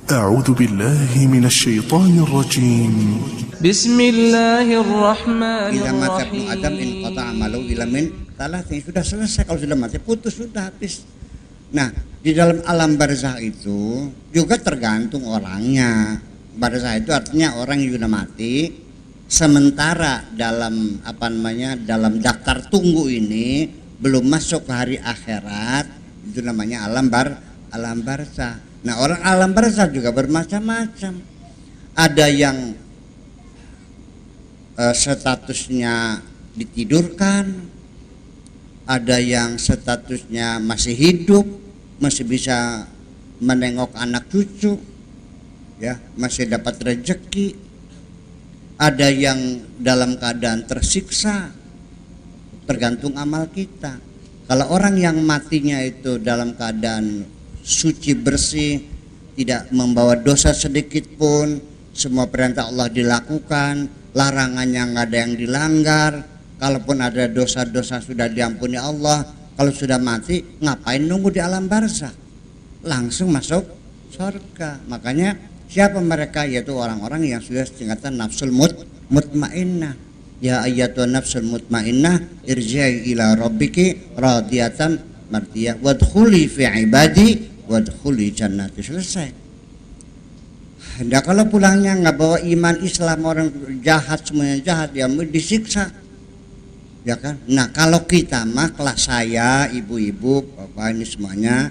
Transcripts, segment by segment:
أعوذ بالله من الشيطان الرجيم. بسم الله الرحمن Ila mata Ibnu الرحيم Adam in qata amalu ilamin talatin, sudah selesai. Kalau sudah mati putus, sudah habis. Nah, di dalam alam barzah itu juga tergantung orangnya. Barzah itu artinya orang yang sudah mati, sementara dalam dalam daftar tunggu ini belum masuk ke hari akhirat, itu namanya alam barzah. Nah, orang alam barzah juga bermacam-macam. Ada yang statusnya ditidurkan, ada yang statusnya masih hidup, masih bisa menengok anak cucu, ya, masih dapat rezeki. Ada yang dalam keadaan tersiksa, tergantung amal kita. Kalau orang yang matinya itu dalam keadaan suci bersih, tidak membawa dosa sedikit pun, semua perintah Allah dilakukan, larangannya nggak ada yang dilanggar, kalaupun ada dosa-dosa sudah diampuni Allah, kalau sudah mati ngapain nunggu di alam barzah, langsung masuk surga. Makanya siapa mereka? Yaitu orang-orang yang sudah tingkatan nafsul mutmainnah. Ya ayyatuhan nafsul mutmainnah irji'i ila rabbiki radiyatan mardiyah wadkhuli fi ibadi wadkhuli jannati. Selesai. Nah, kalau pulangnya nggak bawa iman Islam, orang jahat, semuanya jahat, ya disiksa, ya kan. Nah, kalau kita mah kelas saya, ibu-ibu, bapak ini semuanya,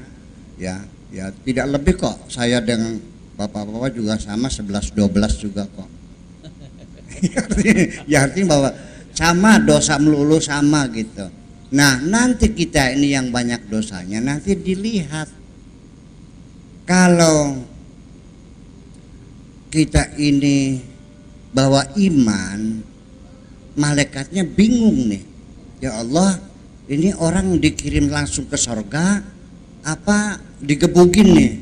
ya tidak lebih kok. Saya dengan bapak-bapak juga sama, 11-12 juga kok. Ya artinya bahwa sama, dosa melulu sama gitu. Nah, nanti kita ini yang banyak dosanya nanti dilihat. Kalau kita ini bawa iman, malaikatnya bingung nih. Ya Allah, ini orang dikirim langsung ke surga apa digebugin nih?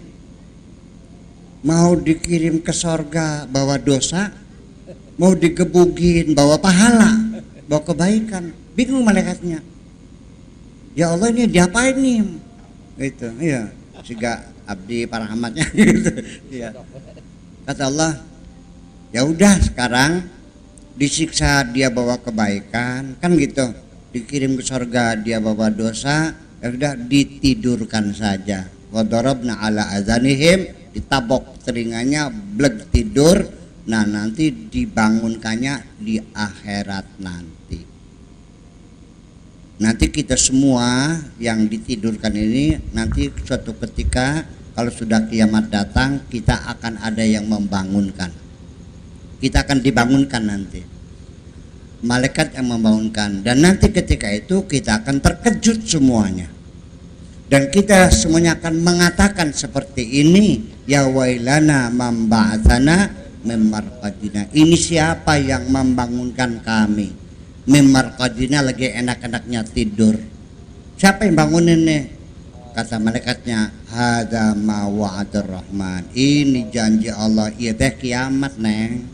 Mau dikirim ke surga bawa dosa, mau digebugin bawa pahala, bawa kebaikan. Bingung malaikatnya. Ya Allah, ini diapain nih? Gitu, iya. Juga abdi para hamatnya gitu. Iya. Kata Allah, ya udah sekarang disiksa dia bawa kebaikan, kan gitu. Dikirim ke surga dia bawa dosa, ya udah ditidurkan saja. Wa darabna ala azanihim, ditabok telinganya, bleg tidur. Nah, nanti dibangunkannya di akhirat nanti. Nanti kita semua yang ditidurkan ini nanti suatu ketika kalau sudah kiamat datang, kita akan ada yang membangunkan. Kita akan dibangunkan nanti. Malaikat yang membangunkan. Dan nanti ketika itu kita akan terkejut semuanya. Dan kita semuanya akan mengatakan seperti ini, ya wailana man ba'atsana min marqadina. Ini siapa yang membangunkan kami? Min marqadina, lagi enak-enaknya tidur. Siapa yang bangunin nih? Kata malaikatnya, hadza ma wa'adur rahman. Ini janji Allah, iya teh kiamat, Neng.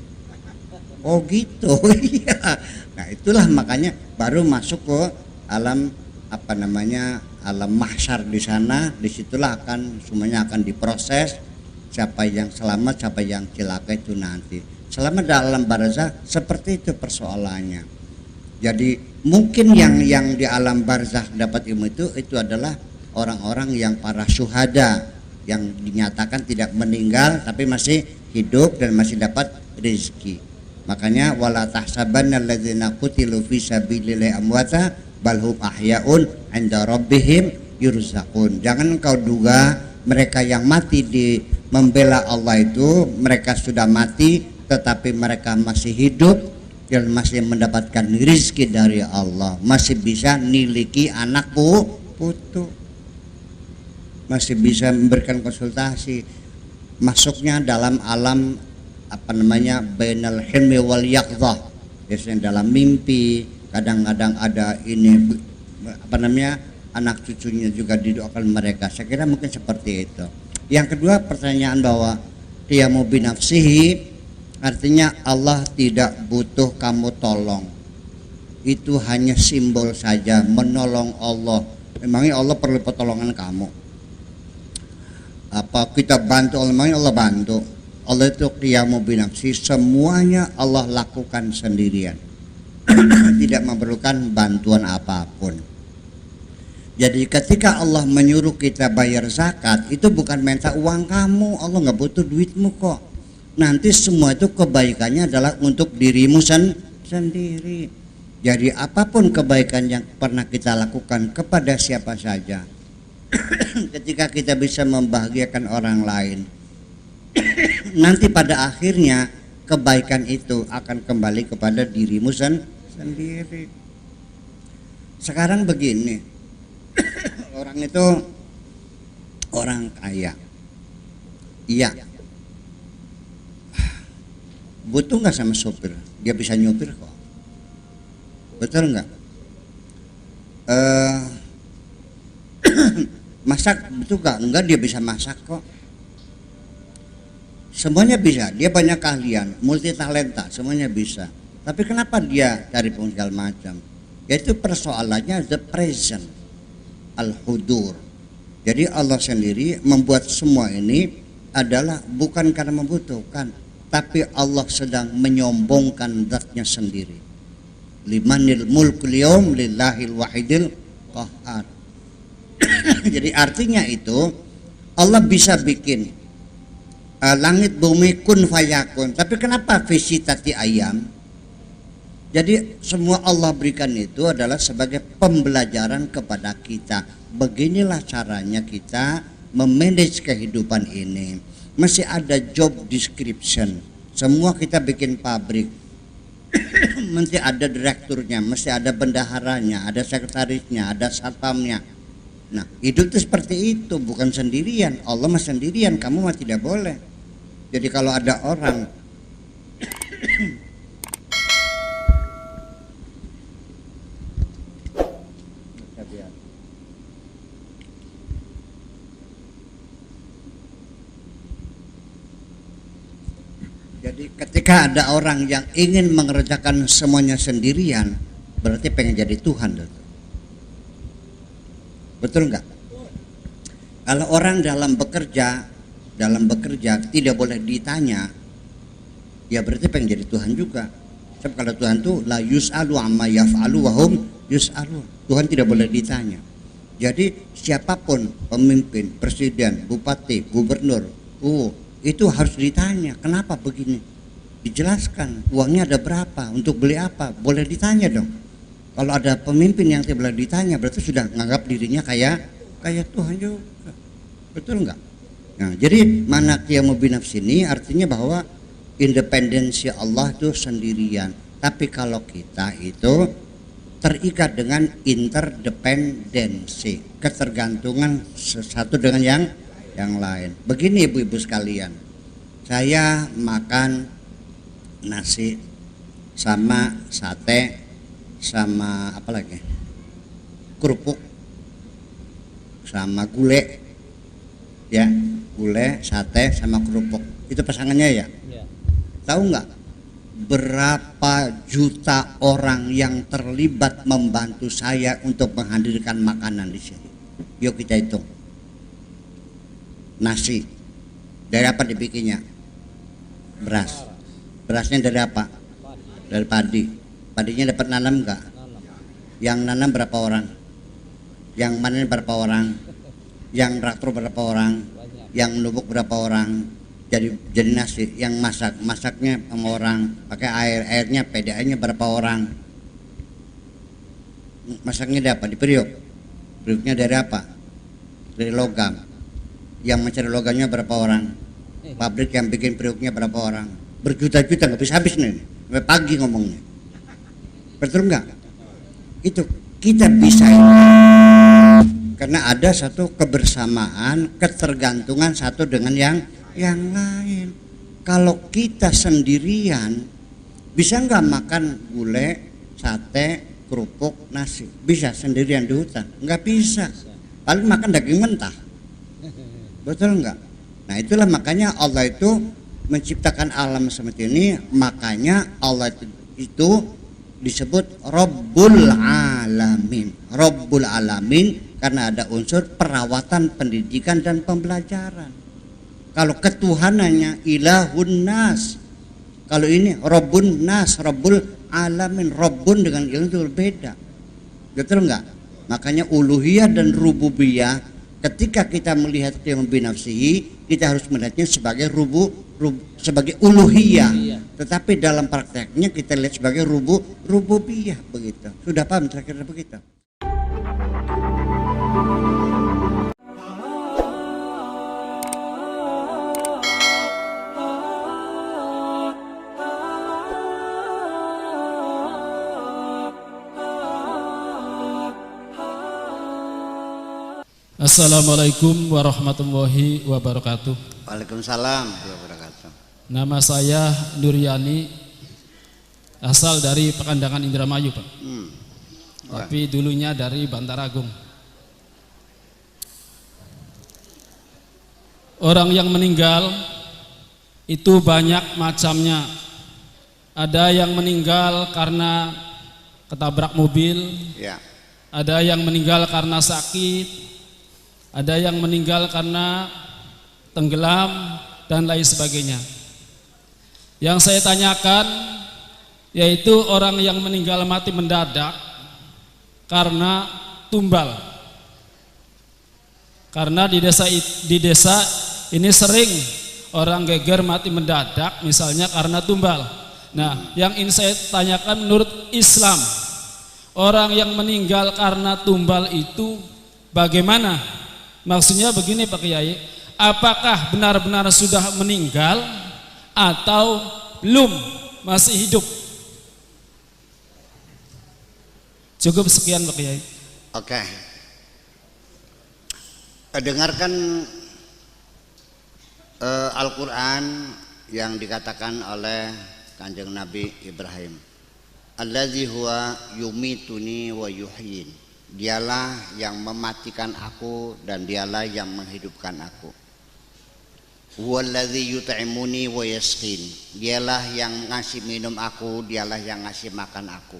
Oh gitu. Iya. Nah, itulah makanya baru masuk ke alam alam mahsyar di sana. Disitulah akan semuanya akan diproses. Siapa yang selamat, siapa yang celaka itu nanti. Selama dalam barzah seperti itu persoalannya. Jadi mungkin yang di alam barzah dapat ilmu itu adalah orang-orang yang para syuhada yang dinyatakan tidak meninggal tapi masih hidup dan masih dapat rezeki. Makanya wala tahsabanna alladzina qutilu fi sabilillahi amwata bal hum ahyaun 'inda rabbihim yurzaqun. Jangan engkau duga mereka yang mati di membela Allah itu mereka sudah mati, tetapi mereka masih hidup dan masih mendapatkan rezeki dari Allah, masih bisa niliki anak putu, masih bisa memberikan konsultasi, masuknya dalam alam bainal hilmi wal yaqdzah, biasanya dalam mimpi, kadang-kadang ada ini anak cucunya juga didoakan mereka. Saya kira mungkin seperti itu. Yang kedua, pertanyaan bahwa qiyamu binafsihi, artinya Allah tidak butuh kamu tolong. Itu hanya simbol saja, menolong Allah. Memangnya Allah perlu pertolongan kamu? Apa kita bantu Allah bantu. Allah itu qiyamu binafsi, semuanya Allah lakukan sendirian. Tidak memerlukan bantuan apapun. Jadi ketika Allah menyuruh kita bayar zakat, itu bukan minta uang kamu, Allah nggak butuh duitmu kok. Nanti semua itu kebaikannya adalah untuk dirimu sendiri. Jadi apapun kebaikan yang pernah kita lakukan kepada siapa saja, ketika kita bisa membahagiakan orang lain, nanti pada akhirnya kebaikan itu akan kembali kepada dirimu sendiri. Sekarang begini, orang itu orang kaya, iya, butuh nggak sama sopir? Dia bisa nyopir kok, betul nggak? Masak betul nggak? Enggak, dia bisa masak kok. Semuanya bisa, dia banyak keahlian, multi talenta, semuanya bisa. Tapi kenapa dia cari segala macam? Yaitu persoalannya the present, al-hudur. Jadi Allah sendiri membuat semua ini adalah bukan karena membutuhkan, tapi Allah sedang menyombongkan zatnya sendiri. Limanil mulkul yaum lillahil wahidil qahhar. Jadi artinya itu Allah bisa bikin langit bumi kun fayakun, tapi kenapa visitati ayam? Jadi semua Allah berikan itu adalah sebagai pembelajaran kepada kita. Beginilah caranya kita memanage kehidupan ini. Masih ada job description. Semua kita bikin pabrik. Mesti ada direkturnya, mesti ada bendaharanya, ada sekretarisnya, ada satpamnya. Nah, hidup itu seperti itu, bukan sendirian. Allah mah sendirian, kamu mah tidak boleh. Jadi kalau ada orang jadi ketika ada orang yang ingin mengerjakan semuanya sendirian, berarti pengen jadi Tuhan. Betul nggak? Kalau orang dalam bekerja tidak boleh ditanya, ya berarti pengen jadi Tuhan juga. Sebab kalau Tuhan tuh la yus'alu amma yaf'alu wa hum yus'alu. Tuhan tidak boleh ditanya. Jadi siapapun pemimpin, presiden, bupati, gubernur, itu harus ditanya, kenapa begini? Dijelaskan, uangnya ada berapa, untuk beli apa, boleh ditanya dong. Kalau ada pemimpin yang tidak boleh ditanya, berarti sudah menganggap dirinya kayak Tuhan juga. Betul enggak? Nah, jadi mana qiyamu binafsi ini artinya bahwa independensi Allah itu sendirian. Tapi kalau kita itu terikat dengan interdependensi, ketergantungan satu dengan yang lain. Begini ibu-ibu sekalian, saya makan nasi sama sate sama apa lagi, kerupuk sama gulai, ya, gulai, sate sama kerupuk, itu pasangannya ya. Tahu nggak berapa juta orang yang terlibat membantu saya untuk menghadirkan makanan di sini? Yuk kita hitung. Nasi dari apa dibikinnya? Beras. Berasnya dari apa? Dari padi. Padinya dapat nanam enggak? Yang nanam berapa orang? Yang panen berapa orang? Yang traktor berapa orang? Yang menumbuk berapa orang? Jadi nasi. Yang masaknya sama orang, pakai airnya PDA-nya berapa orang? Masaknya dari apa? Di periuk. Periuknya dari apa? Dari logam. Yang mencari logamnya berapa orang? Pabrik yang bikin periuknya berapa orang? Berjuta-juta, nggak bisa habis nih, sampai pagi ngomongnya. Betul nggak? Itu kita bisa ini karena ada satu kebersamaan, ketergantungan satu dengan yang lain. Kalau kita sendirian, bisa nggak makan gulai, sate, kerupuk, nasi? Bisa sendirian di hutan? Nggak bisa. Paling makan daging mentah. Betul enggak? Nah itulah makanya Allah itu menciptakan alam seperti ini. Makanya Allah itu disebut Rabbul Alamin. Rabbul Alamin karena ada unsur perawatan, pendidikan dan pembelajaran. Kalau ketuhanannya ilahun nas. Kalau ini Rabbun nas, Rabbul alamin. Rabbun dengan ilah itu berbeda. Betul enggak? Makanya uluhiyah dan rububiyah, ketika kita melihat qiyam binafsihi, kita harus melihatnya sebagai sebagai uluhiyah. Tetapi dalam prakteknya kita lihat sebagai rububiyah begitu. Sudah paham kira-kira begitu? Assalamualaikum warahmatullahi wabarakatuh. Waalaikumsalam warahmatullahi wabarakatuh. Nama saya Nuryani, asal dari Pekandangan Indramayu, Pak. Tapi dulunya dari Bantaragung. Orang yang meninggal itu banyak macamnya. Ada yang meninggal karena ketabrak mobil, Ya. ada yang meninggal karena sakit, ada yang meninggal karena tenggelam dan lain sebagainya. Yang saya tanyakan yaitu orang yang meninggal mati mendadak karena tumbal. Karena di desa ini sering orang geger mati mendadak misalnya karena tumbal. Nah, yang ingin saya tanyakan menurut Islam, orang yang meninggal karena tumbal itu bagaimana? Maksudnya begini Pak Kiai, apakah benar-benar sudah meninggal atau belum, masih hidup? Cukup sekian Pak Kiai. Oke. Dengarkan Al-Quran yang dikatakan oleh Kanjeng Nabi Ibrahim. Allazi huwa yumituni wa yuhyin. Dialah yang mematikan aku dan dialah yang menghidupkan aku. Huwallazi yut'imuni wa yasqin. Dialah yang ngasih minum aku, dialah yang ngasih makan aku.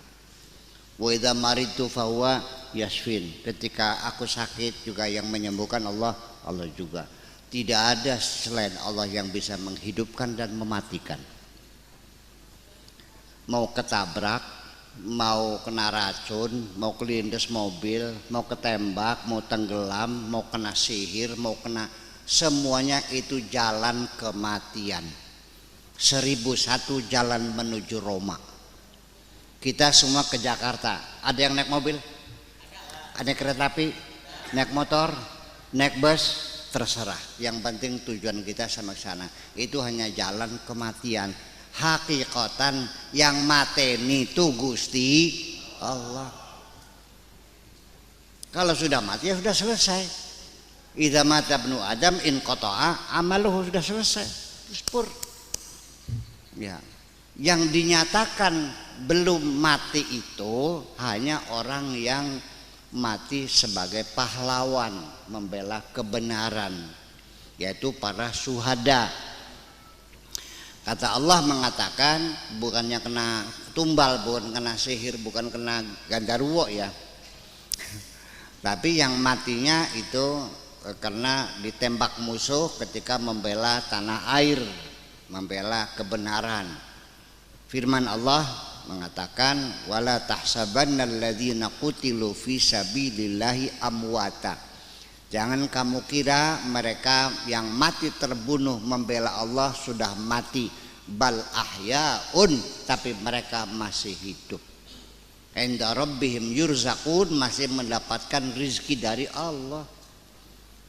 Wa idza maridtu fahuwa yashfin. Ketika aku sakit juga yang menyembuhkan Allah juga. Tidak ada selain Allah yang bisa menghidupkan dan mematikan. Mau ketabrak, mau kena racun, mau kelindes mobil, mau ketembak, mau tenggelam, mau kena sihir, mau kena, semuanya itu jalan kematian. 1001 jalan menuju Roma. Kita semua ke Jakarta. Ada yang naik mobil? Ada yang kereta api? Naik motor? Naik bus? Terserah. Yang penting tujuan kita sama ke sana. Itu hanya jalan kematian. Hakikatan yang mateni itu Gusti Allah. Kalau sudah mati ya sudah selesai. Idza mata ibnu Adam in qata'a amaluhu, sudah selesai. Spur. Ya. Yang dinyatakan belum mati itu hanya orang yang mati sebagai pahlawan membela kebenaran, yaitu para syuhada. Kata Allah mengatakan bukannya kena tumbal, bukan kena sihir, bukan kena gandarwo ya. Tapi yang matinya itu karena ditembak musuh ketika membela tanah air, membela kebenaran. Firman Allah mengatakan wala tahsabannal ladzina qutilu fi sabilillahi amwata. Jangan kamu kira mereka yang mati terbunuh membela Allah sudah mati, bal ahyaun, tapi mereka masih hidup. Inda rabbihim yurzaqun, masih mendapatkan rizki dari Allah,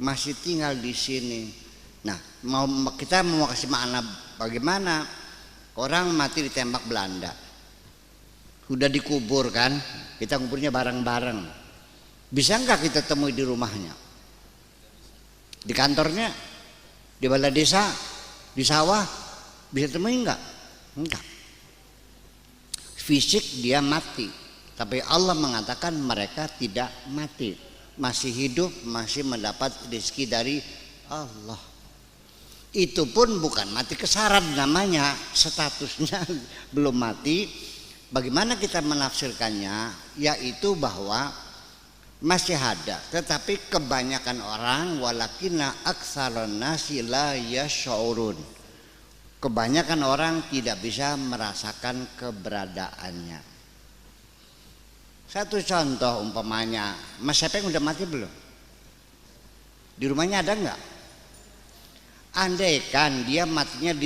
masih tinggal di sini. Nah, kita mau kasih makna bagaimana orang mati ditembak Belanda, sudah dikubur kan, kita kuburnya bareng-bareng. Bisa enggak kita temui di rumahnya? Di kantornya, di balai desa, di sawah, bisa temui enggak? Enggak. Fisik dia mati, tapi Allah mengatakan mereka tidak mati, masih hidup, masih mendapat rezeki dari Allah. Itu pun bukan mati kesarat namanya, statusnya belum mati. Bagaimana kita menafsirkannya? Yaitu bahwa masih ada, tetapi kebanyakan orang walakinna aktsaron nasi la yash'urun. Kebanyakan orang tidak bisa merasakan keberadaannya. Satu contoh umpamanya, Mas Sepeng udah mati belum? Di rumahnya ada enggak? Andai kan dia matinya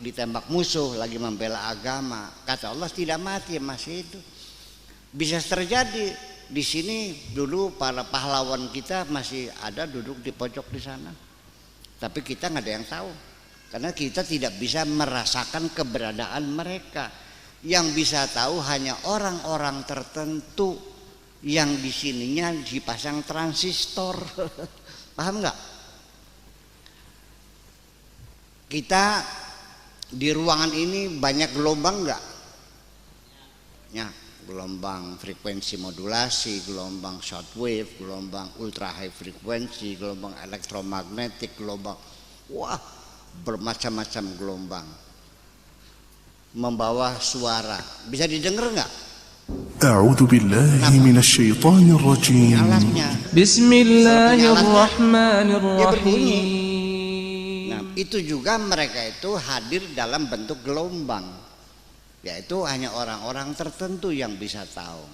ditembak musuh lagi membela agama, kata Allah tidak mati, masih itu. Bisa terjadi. Di sini dulu para pahlawan kita masih ada duduk di pojok di sana, tapi kita nggak ada yang tahu karena kita tidak bisa merasakan keberadaan mereka. Yang bisa tahu hanya orang-orang tertentu yang di sininya dipasang transistor. Paham nggak? Kita di ruangan ini banyak gelombang nggak? Ya. Gelombang frekuensi modulasi, gelombang shortwave, gelombang ultra high frekuensi, gelombang elektromagnetik, gelombang bermacam-macam gelombang membawa suara. Bisa didengar nggak? أعوذ بالله من الشيطان الرجيم. Alatnya. Bismillahirrahmanirrahim. Nah, itu juga mereka itu hadir dalam bentuk gelombang. Yaitu hanya orang-orang tertentu yang bisa tahu.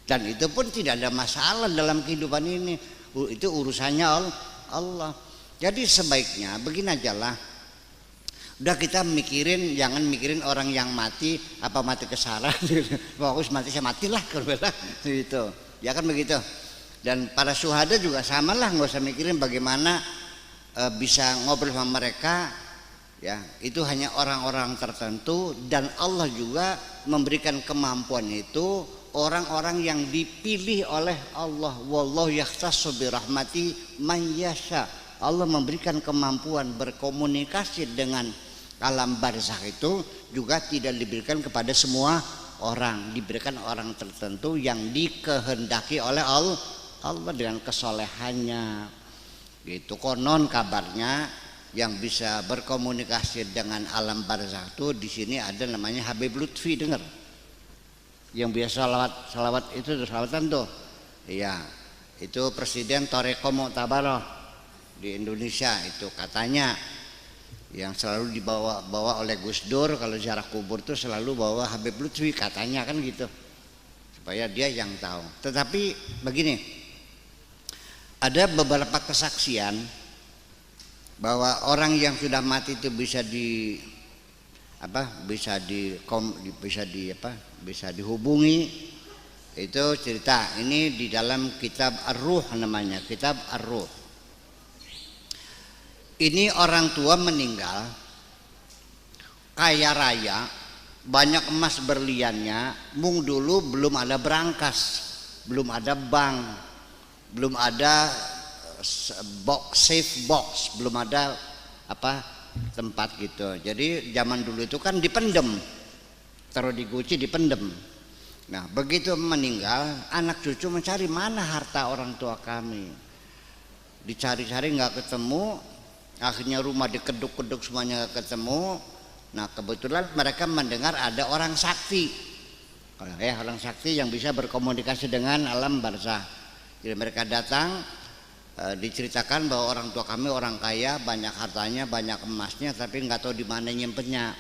Dan itu pun tidak ada masalah dalam kehidupan ini. Itu urusannya Allah. Jadi sebaiknya begini aja lah. Udah kita mikirin, jangan mikirin orang yang mati, apa mati kesaran. Fokus mati, saya matilah gitu. Ya kan begitu. Dan para syuhada juga sama lah, nggak usah mikirin bagaimana bisa ngobrol sama mereka. Ya, itu hanya orang-orang tertentu dan Allah juga memberikan kemampuan itu orang-orang yang dipilih oleh Allah. Wallahu yakhtassu bi rahmati man yasha. Allah memberikan kemampuan berkomunikasi dengan alam barzakh itu juga tidak diberikan kepada semua orang, diberikan orang tertentu yang dikehendaki oleh Allah dengan kesolehannya. Gitu konon kabarnya. Yang bisa berkomunikasi dengan alam barzakh itu di sini ada namanya Habib Lutfi, dengar? Yang biasa salawat itu salawatan tuh. Iya, itu Presiden Thariqah Mu'tabarah di Indonesia itu katanya yang selalu dibawa oleh Gus Dur kalau ziarah kubur tuh selalu bawa Habib Lutfi katanya kan gitu. Supaya dia yang tahu. Tetapi begini. Ada beberapa kesaksian bahwa orang yang sudah mati itu bisa dihubungi. Itu cerita ini di dalam kitab Ar-Ruh namanya, kitab Ar-Ruh. Ini orang tua meninggal kaya raya, banyak emas berliannya, mung dulu belum ada brankas, belum ada bank, belum ada safe box, belum ada tempat gitu. Jadi zaman dulu itu kan dipendem, taruh di guci dipendem. Nah begitu meninggal, anak cucu mencari mana harta orang tua kami. Dicari-cari nggak ketemu, akhirnya rumah dikeduk-keduk semuanya nggak ketemu. Nah kebetulan mereka mendengar ada orang sakti, orang sakti yang bisa berkomunikasi dengan alam barzakh. Jadi mereka datang. Diceritakan bahwa orang tua kami orang kaya, banyak hartanya, banyak emasnya, tapi nggak tahu di mana nyimpennya.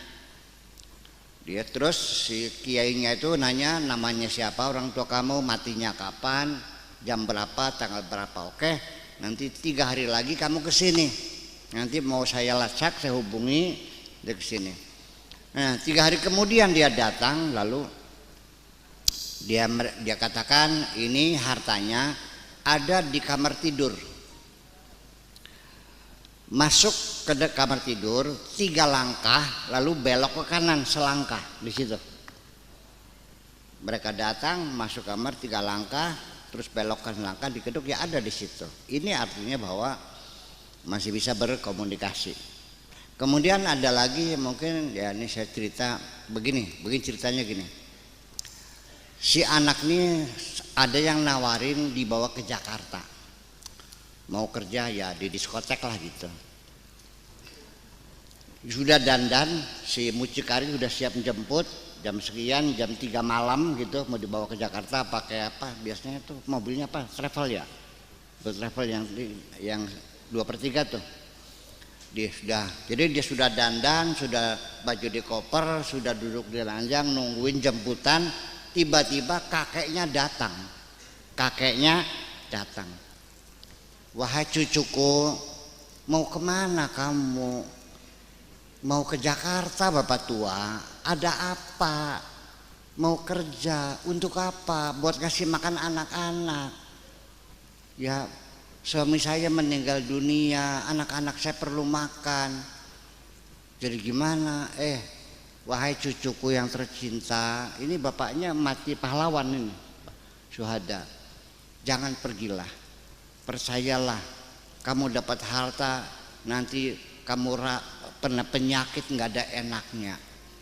Dia terus si kiainya itu nanya namanya siapa, orang tua kamu, matinya kapan, jam berapa, tanggal berapa. Oke, nanti 3 hari lagi kamu ke sini. Nanti mau saya lacak, saya hubungi dia ke sini. Nah, 3 hari kemudian dia datang, lalu dia katakan ini hartanya ada di kamar tidur. Masuk ke kamar tidur 3 langkah, lalu belok ke kanan selangkah di situ. Mereka datang masuk kamar 3 langkah, terus belok ke selangkah dikeduk, ya ada di situ. Ini artinya bahwa masih bisa berkomunikasi. Kemudian ada lagi mungkin ya ini saya cerita begini ceritanya gini. Si anak ini ada yang nawarin dibawa ke Jakarta, mau kerja ya di diskotek lah gitu. Sudah dandan, si mucikari sudah siap menjemput, jam sekian, jam 3 malam gitu mau dibawa ke Jakarta pakai apa? Biasanya tuh mobilnya apa? Travel ya. Travel yang 2/3 tuh. Jadi dia sudah dandan, sudah baju di koper, sudah duduk di ranjang nungguin jemputan. Tiba-tiba kakeknya datang. Wahai cucuku, mau kemana kamu? Mau ke Jakarta bapak tua? Ada apa? Mau kerja untuk apa? Buat kasih makan anak-anak. Ya, suami saya meninggal dunia, anak-anak saya perlu makan. Jadi gimana? Wahai cucuku yang tercinta, ini bapaknya mati pahlawan ini, syuhada. Jangan pergilah, percayalah, kamu dapat harta, nanti kamu pernah penyakit nggak ada enaknya.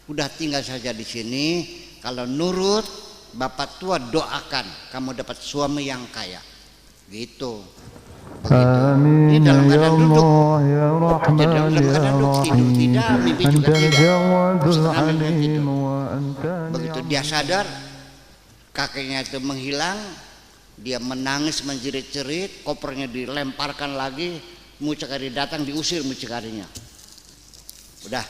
Udah tinggal saja di sini, kalau nurut bapak tua doakan kamu dapat suami yang kaya. Gitu. Amin ya Allah ya Rahman ya Rahim, Anta al-Jawadul Alim wa anta. Begitu dia sadar kakeknya itu menghilang, dia menangis menjerit-jerit, kopernya dilemparkan lagi, mucikari datang diusir mucikarinya. Udah,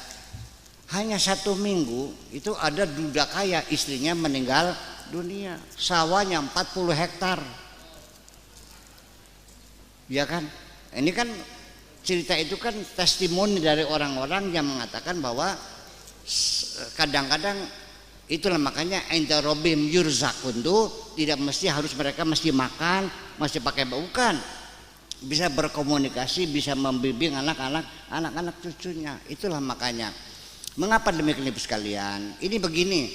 hanya 1 minggu itu ada duda kaya, istrinya meninggal dunia, sawahnya 40 hektar. Ya kan, ini kan cerita itu kan testimoni dari orang-orang yang mengatakan bahwa kadang-kadang itulah makanya inda robim yurzakun tuh tidak mesti harus mereka mesti makan, mesti pakai bukan, bisa berkomunikasi, bisa membimbing anak-anak cucunya. Itulah makanya mengapa demikian ibu sekalian. Ini begini,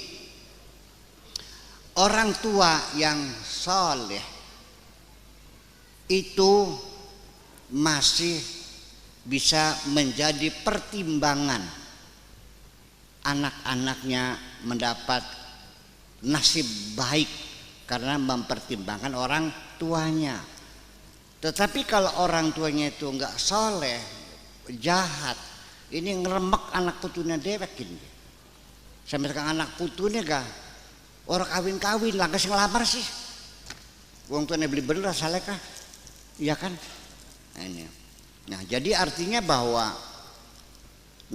orang tua yang soleh itu masih bisa menjadi pertimbangan anak-anaknya mendapat nasib baik karena mempertimbangkan orang tuanya. Tetapi kalau orang tuanya itu enggak soleh, jahat, ini ngeremek anak putunya dewek ini. Sampai sekarang anak putunya gak orang kawin-kawin lah, kasih ngelamar sih. Wong tuanya beli bener saleh kah? Iya kan? Nah, jadi artinya bahwa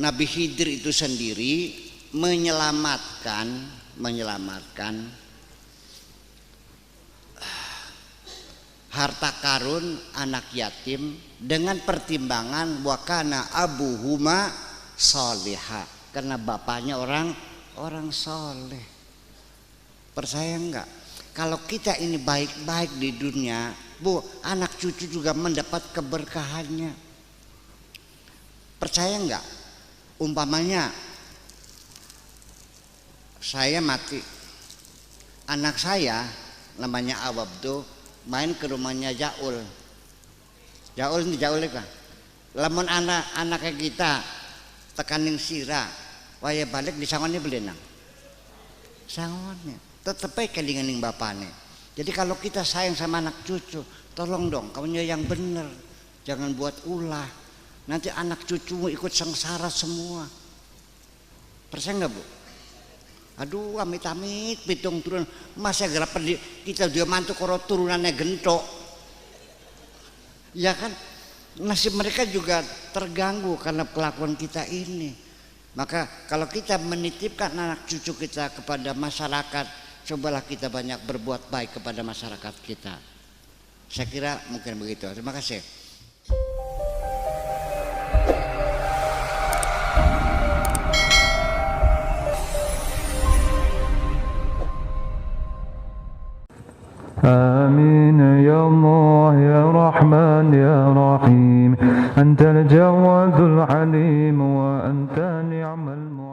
Nabi Khidir itu sendiri menyelamatkan harta karun anak yatim dengan pertimbangan wakana abuhuma solihah, karena bapaknya orang soleh. Percaya enggak? Kalau kita ini baik-baik di dunia, Bu, anak cucu juga mendapat keberkahannya. Percaya enggak? Umpamanya saya mati, anak saya namanya Awab tuh main ke rumahnya Jaul ini kan, lamun anak kita tekaning sira, waya balik disangoni belenang, sangonnya tetep kelinganing bapaknya. Jadi kalau kita sayang sama anak cucu, tolong dong kamunya yang bener, jangan buat ulah. Nanti anak cucumu ikut sengsara semua. Percaya nggak Bu? Aduh, amit-amit pitung turun, masa gerap kita dia mantu koro turunannya gentok. Ya kan, nasib mereka juga terganggu karena kelakuan kita ini. Maka kalau kita menitipkan anak cucu kita kepada masyarakat, cobalah kita banyak berbuat baik kepada masyarakat kita. Saya kira mungkin begitu. Terima kasih. آمين يا الله يا رحمن يا رحيم أنت الجواد العليم وأنت نعم المعين.